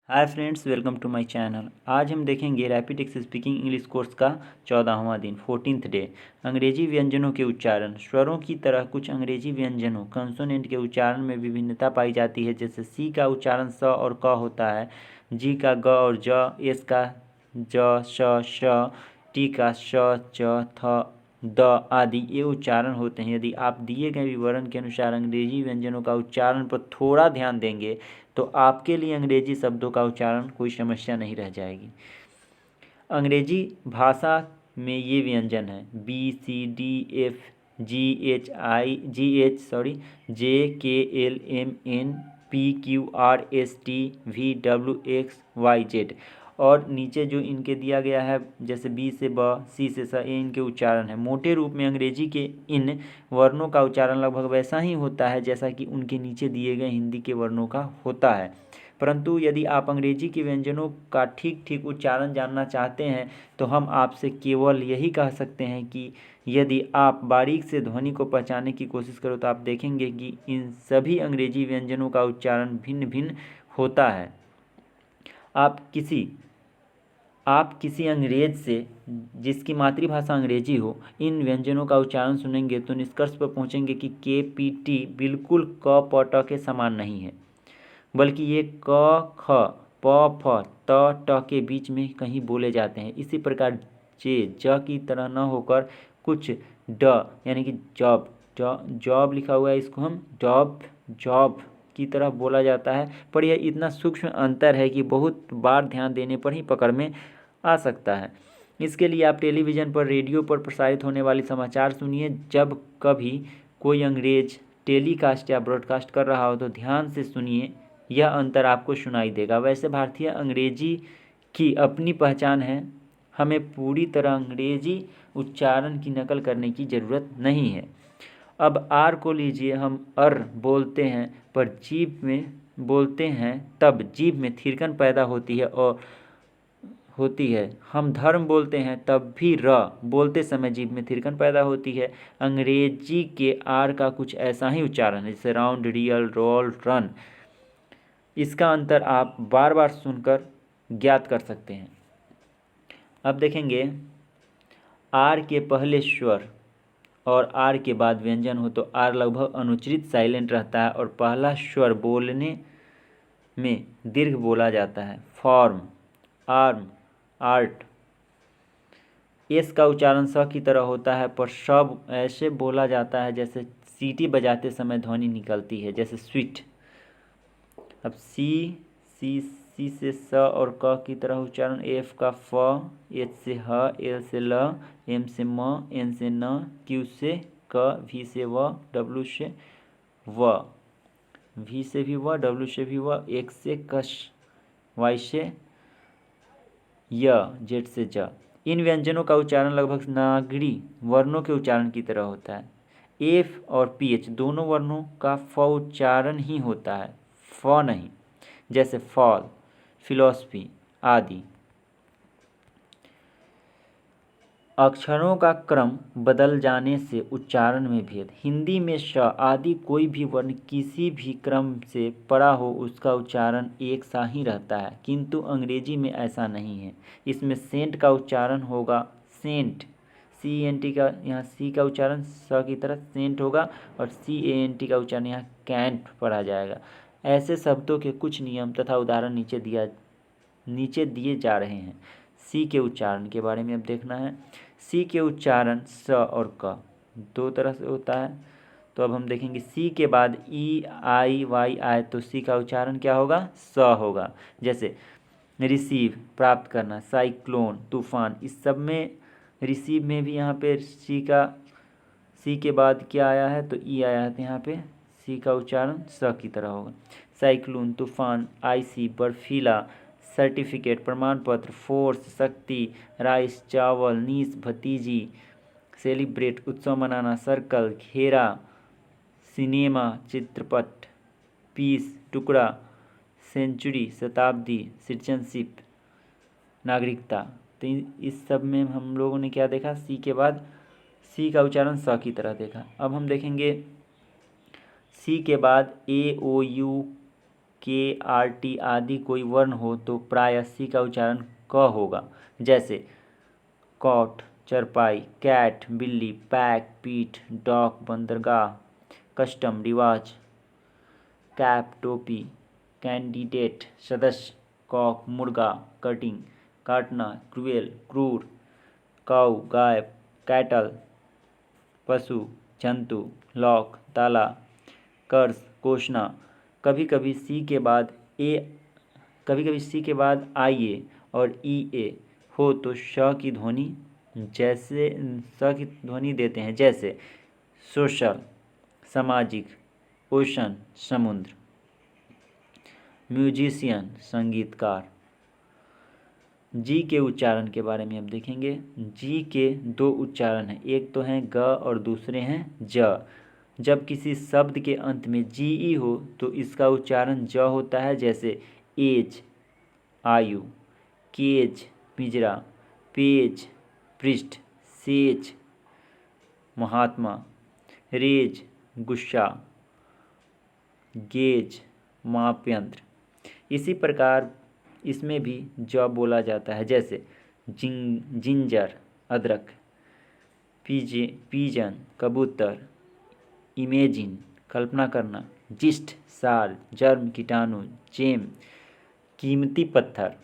Hi friends, welcome to my channel. आज हम देखेंगे rapid X speaking English course का 14वां दिन 14th डे। अंग्रेजी व्यंजनों के उच्चारण। स्वरों की तरह कुछ अंग्रेजी व्यंजनों कंसोनेंट के उच्चारण में विभिन्नता पाई जाती है। जैसे सी का उच्चारण स और क होता है, जी का ग और ज, एस का ज, श, टी का श, च, थ, द आदि ये उच्चारण होते हैं। यदि आप दिए गए विवरण के अनुसार अंग्रेजी व्यंजनों का उच्चारण पर थोड़ा ध्यान देंगे तो आपके लिए अंग्रेजी शब्दों का उच्चारण कोई समस्या नहीं रह जाएगी। अंग्रेजी भाषा में ये व्यंजन है: B, C, D, F, J, K, L, M, N, P, Q, R, S, T, V, W, X, Y, Z. और नीचे जो इनके दिया गया है, जैसे बी से ब, सी से स, ये इनके उच्चारण है। मोटे रूप में अंग्रेजी के इन वर्णों का उच्चारण लगभग वैसा ही होता है जैसा कि उनके नीचे दिए गए हिंदी के वर्णों का होता है। परंतु यदि आप अंग्रेजी के व्यंजनों का ठीक ठीक उच्चारण जानना चाहते हैं तो हम आपसे केवल यही कह सकते हैं कि यदि आप बारीक से ध्वनि को पहचानने की कोशिश करो तो आप देखेंगे कि इन सभी अंग्रेजी व्यंजनों का उच्चारण भिन्न भिन्न होता है। आप किसी अंग्रेज से जिसकी मातृभाषा अंग्रेजी हो इन व्यंजनों का उच्चारण सुनेंगे तो निष्कर्ष पर पहुंचेंगे कि के, पी, टी बिल्कुल क, प, ट के समान नहीं है, बल्कि ये क, ख, प, फ, त, ट के बीच में कहीं बोले जाते हैं। इसी प्रकार जे, ज की तरह न होकर कुछ ड यानी कि जॉब जॉब लिखा हुआ है, इसको हम जॉब जॉब की तरह बोला जाता है। पर यह इतना सूक्ष्म अंतर है कि बहुत बार ध्यान देने पर ही पकड़ में आ सकता है। इसके लिए आप टेलीविज़न पर, रेडियो पर प्रसारित होने वाली समाचार सुनिए। जब कभी कोई अंग्रेज टेलीकास्ट या ब्रॉडकास्ट कर रहा हो तो ध्यान से सुनिए, यह अंतर आपको सुनाई देगा। वैसे भारतीय अंग्रेजी की अपनी पहचान है, हमें पूरी तरह अंग्रेजी उच्चारण की नकल करने की ज़रूरत नहीं है। अब आर को लीजिए, हम अर बोलते हैं पर जीभ में बोलते हैं तब जीभ में थिरकन पैदा होती है। हम धर्म बोलते हैं तब भी र बोलते समय जीभ में थिरकन पैदा होती है। अंग्रेजी के आर का कुछ ऐसा ही उच्चारण है जैसे राउंड, रियल, रोल, रन। इसका अंतर आप बार बार सुनकर ज्ञात कर सकते हैं। अब देखेंगे, आर के पहले स्वर और आर के बाद व्यंजन हो तो आर लगभग अनुच्चरित साइलेंट रहता है और पहला स्वर बोलने में दीर्घ बोला जाता है। Form, arm, art. एस का उच्चारण स की तरह होता है पर सब ऐसे बोला जाता है जैसे सीटी बजाते समय ध्वनि निकलती है, जैसे स्वीट। अब सी से स और क की तरह उच्चारण। एफ का फ, एच से ह, एल से ल, एम से म, एन से न, क्यू से क, वी से व, डब्ल्यू से व, वी से भी व, डब्ल्यू से भी व, एक्स से कश, वाई से य, जेड से ज। इन व्यंजनों का उच्चारण लगभग नागरी वर्णों के उच्चारण की तरह होता है। एफ और पीएच दोनों वर्णों का फ उच्चारण ही होता है, फ नहीं, जैसे फॉल, फिलॉसफी आदि। अक्षरों का क्रम बदल जाने से उच्चारण में भेद। हिंदी में श आदि कोई भी वर्ण किसी भी क्रम से पड़ा हो उसका उच्चारण एक सा ही रहता है, किंतु अंग्रेजी में ऐसा नहीं है। इसमें सेंट का उच्चारण होगा सेंट, CENT का, यहाँ सी का उच्चारण स की तरह सेंट होगा और CANT का उच्चारण यहाँ कैंट पढ़ा जाएगा। ऐसे शब्दों के कुछ नियम तथा उदाहरण नीचे दिए जा रहे हैं। सी के उच्चारण के बारे में अब देखना है। सी के उच्चारण स और क दो तरह से होता है। तो अब हम देखेंगे सी के बाद EIY आए तो सी का उच्चारण क्या होगा? स होगा। जैसे रिसीव प्राप्त करना, साइक्लोन तूफान, इस सब में रिसीव में भी यहाँ पे सी के बाद क्या आया है तो ई आया है, तो यहाँ पे सी का उच्चारण स की तरह होगा। साइक्लोन तूफान, IC बर्फीला, सर्टिफिकेट प्रमाण पत्र, फोर्स शक्ति, राइस चावल, नीस भतीजी, सेलिब्रेट उत्सव मनाना, सर्कल घेरा, सिनेमा चित्रपट, पीस टुकड़ा, सेंचुरी शताब्दी, सिटीजनशिप नागरिकता। तो इस सब में हम लोगों ने क्या देखा? सी के बाद सी का उच्चारण स की तरह देखा। अब हम देखेंगे सी के बाद AOU के, आर, टी आदि कोई वर्ण हो तो प्रायः सी का उच्चारण क होगा। जैसे कॉट चरपाई, कैट बिल्ली, पैक पीठ, डॉग बंदरगाह, कस्टम रिवाज, कैप टोपी, कैंडिडेट सदस्य, कॉक मुर्गा, कटिंग काटना, क्रूएल क्रूर, काऊ गाय, कैटल पशु जंतु, लॉक ताला, कर्ज कोसना। कभी कभी सी के बाद आई ए और ई ए हो तो श की ध्वनि देते हैं। जैसे सोशल सामाजिक, ओशन समुद्र, म्यूजिशियन संगीतकार। जी के उच्चारण के बारे में अब देखेंगे। जी के दो उच्चारण हैं, एक तो हैं ग और दूसरे हैं ज। जब किसी शब्द के अंत में जी ई हो तो इसका उच्चारण ज होता है। जैसे एज आयु, केज पिंजरा, पेज पृष्ठ, सेज महात्मा, रेज गुस्सा, गेज मापयंत्र। इसी प्रकार इसमें भी ज बोला जाता है। जैसे जिंजर अदरक, पीजन कबूतर, इमेजिन कल्पना करना, जिस्ट साल, जर्म कीटाणु, जेम कीमती पत्थर।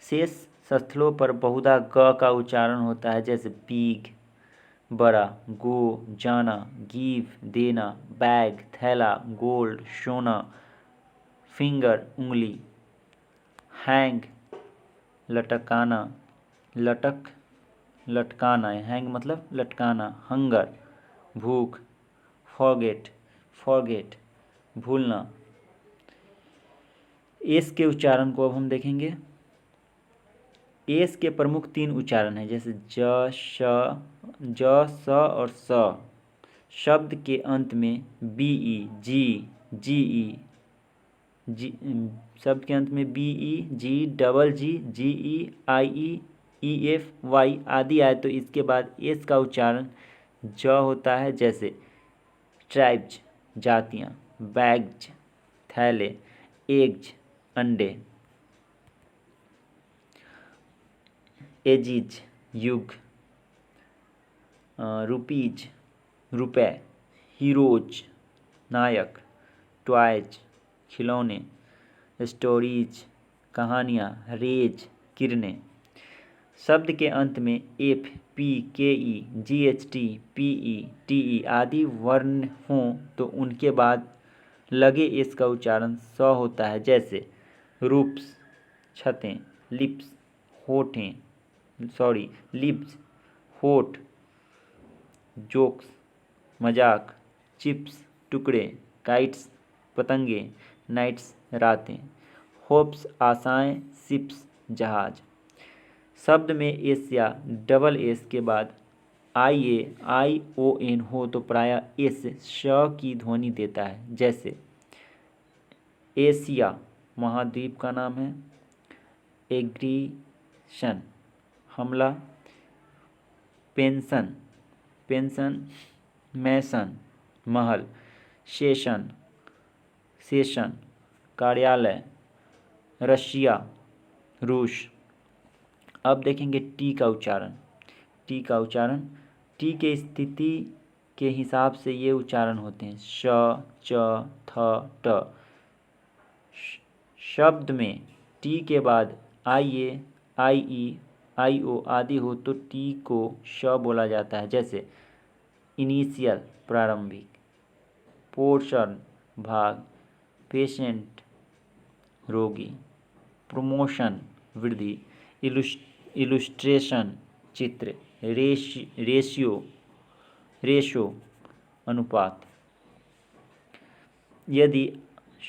शेष स्थलों पर बहुधा ग का उच्चारण होता है। जैसे पीग बड़ा, गो जाना, गिव देना, बैग थैला, गोल्ड सोना, फिंगर उंगली, हैंग लटकाना, लटकाना है, हैंग मतलब लटकाना, हंगर भूख, फॉरगेट भूलना। एस के उच्चारण को अब हम देखेंगे। एस के प्रमुख तीन उच्चारण हैं, जैसे स और स। शब्द के अंत में बीई शब्द के अंत में BE G double G GE IE EF Y आदि आए तो इसके बाद एस का उच्चारण ज होता है। जैसे ट्राइब्स जातियाँ, बैग्स थैले, एग्स अंडे, एजिज युग, रुपीज रुपए, हीरोज नायक, टॉयज खिलौने, स्टोरीज कहानियाँ, रेज किरणें। शब्द के अंत में F P K E G H T P E T E आदि वर्ण हों तो उनके बाद लगे एस का उच्चारण स होता है। जैसे रूप्स छतें, लिप्स होठ, जोक्स मजाक, चिप्स टुकड़े, काइट्स पतंगे, नाइट्स रातें, होप्स आशाएं, शिप्स जहाज। शब्द में एस या डबल एस के बाद आई ओ एन हो तो प्रायः एस श की ध्वनि देता है। जैसे एशिया महाद्वीप का नाम है, एग्रीशन हमला, पेंशन मैसन महल, सेशन कार्यालय, रशिया रूस। अब देखेंगे टी का उच्चारण। टी के स्थिति के हिसाब से ये उच्चारण होते हैं श च थ ट। शब्द में टी के बाद आई ए आई ई आई ओ आदि हो तो टी को श बोला जाता है। जैसे इनिशियल प्रारंभिक, पोर्शन भाग, पेशेंट रोगी, प्रमोशन वृद्धि, इलुस्ट्रेशन चित्र, रेशो अनुपात। यदि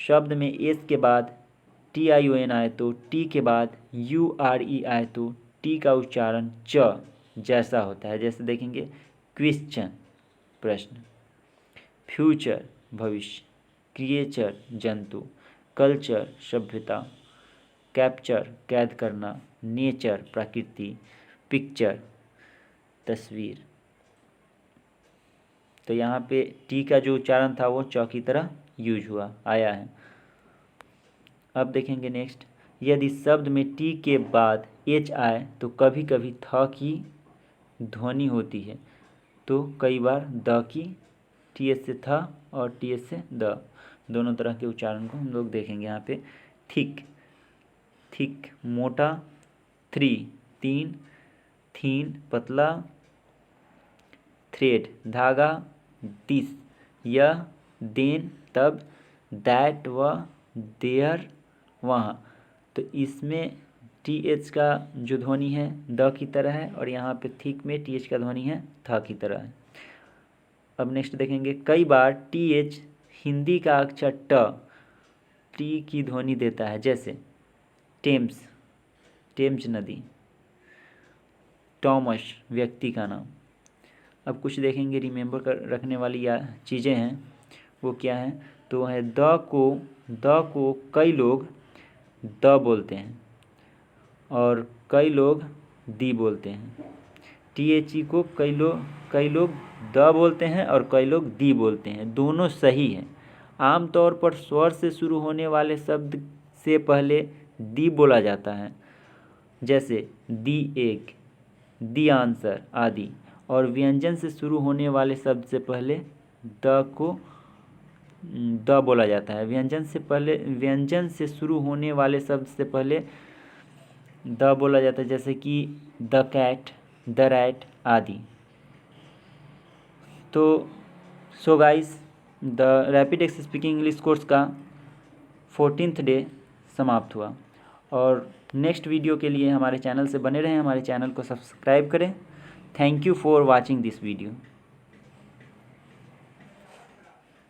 शब्द में एस के बाद टी आई ओ एन आए तो टी के बाद यू आर ई आए तो टी का उच्चारण च जैसा होता है। जैसे देखेंगे क्वेश्चन प्रश्न, फ्यूचर भविष्य, क्रिएचर जंतु, कल्चर सभ्यता, कैप्चर कैद करना, नेचर प्रकृति, पिक्चर तस्वीर। तो यहाँ पे टी का जो उच्चारण था वो च की तरह यूज आया है। अब देखेंगे नेक्स्ट, यदि शब्द में टी के बाद एच आए तो कभी कभी थ की ध्वनि होती है। तो कई बार द की, टी एच से थ और टी एच से द, दोनों तरह के उच्चारण को हम लोग देखेंगे यहाँ पे। थिक, थिक मोटा, थ्री तीन, थीन पतला, थ्रेड धागा, दिस यह, देन तब, दैट व, देयर वहाँ। तो इसमें टी एच का जो ध्वनि है द की तरह है और यहाँ पे थिक में टी एच का ध्वनि है थ की तरह है। अब नेक्स्ट देखेंगे, कई बार टी एच हिंदी का अक्षर ट टी की ध्वनि देता है, जैसे टेम्स, टेम्स नदी, टॉमस व्यक्ति का नाम। अब कुछ देखेंगे रिमेंबर कर रखने वाली या चीज़ें हैं, वो क्या है, तो है द को कई लोग द बोलते हैं और कई लोग दी बोलते हैं। टी एच ई को कई लोग द बोलते हैं और कई लोग दी बोलते हैं, दोनों सही हैं। आमतौर पर स्वर से शुरू होने वाले शब्द से पहले दी बोला जाता है, जैसे दी एग, दी आंसर आदि। और व्यंजन से शुरू होने वाले शब्द से पहले द को द बोला जाता है। व्यंजन से शुरू होने वाले शब्द से पहले द बोला जाता है, जैसे कि द कैट, द रैट आदि। तो so guys, the rapid X speaking English course का 14th डे समाप्त हुआ और नेक्स्ट वीडियो के लिए हमारे चैनल से बने रहें, हमारे चैनल को सब्सक्राइब करें। Thank you for watching this video.